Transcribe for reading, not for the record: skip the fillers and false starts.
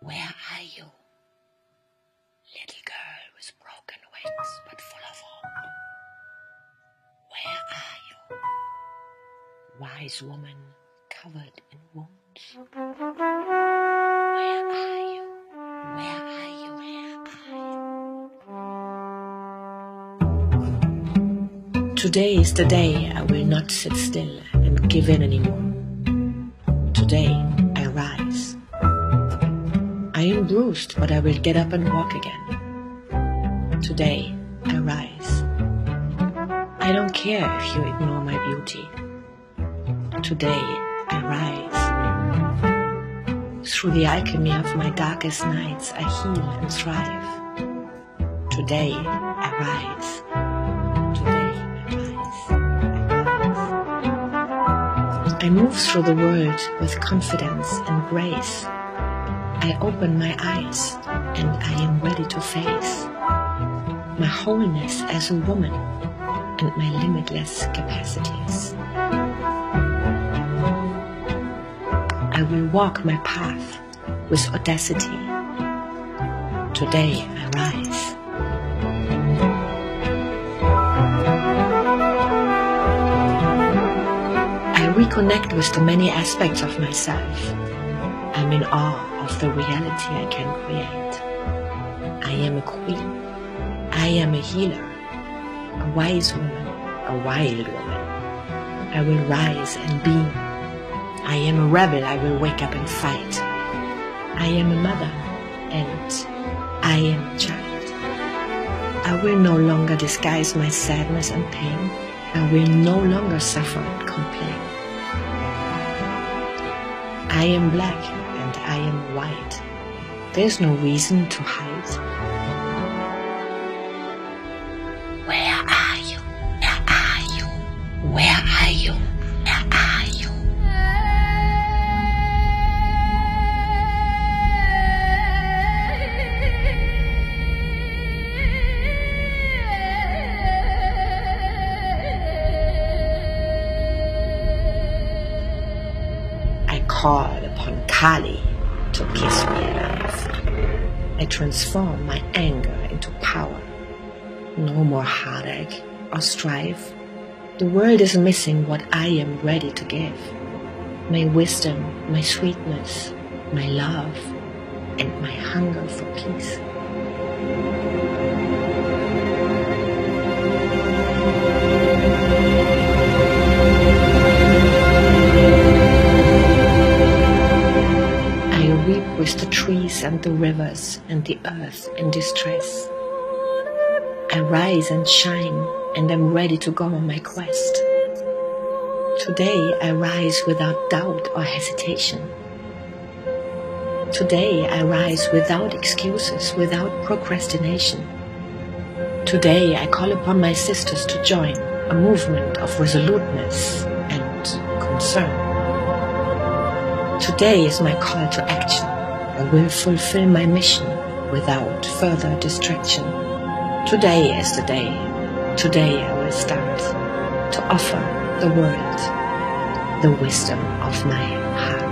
Where are you? Little girl with broken wings but full of hope. Where are you? Wise woman covered in wounds. Where are you? Where are you? Where are you? Today is the day I will not sit still and give in anymore. Today I rise. I am bruised, but I will get up and walk again. Today I rise. I don't care if you ignore my beauty. Today I rise. Through the alchemy of my darkest nights, I heal and thrive. Today I rise. Today I rise. I move through the world with confidence and grace. I open my eyes and I am ready to face my wholeness as a woman and my limitless capacities. I will walk my path with audacity. Today I rise. I reconnect with the many aspects of myself. I'm in awe of the reality I can create. I am a queen. I am a healer, a wise woman, a wild woman. I will rise and beam. I am a rebel, I will wake up and fight. I am a mother, and I am a child. I will no longer disguise my sadness and pain. I will no longer suffer and complain. I am black, and I am white. There's no reason to hide. Where are you? Where are you? Where are you? Where are you? I call upon Kali to kiss me alive. I transform my anger into power. No more heartache or strife. The world is missing what I am ready to give. My wisdom, my sweetness, my love, and my hunger for peace. I weep with the trees and the rivers and the earth in distress. I rise and shine and am ready to go on my quest. Today I rise without doubt or hesitation. Today I rise without excuses, without procrastination. Today I call upon my sisters to join a movement of resoluteness and concern. Today is my call to action. I will fulfill my mission without further distraction. Today is the day. Today I will start to offer the world the wisdom of my heart.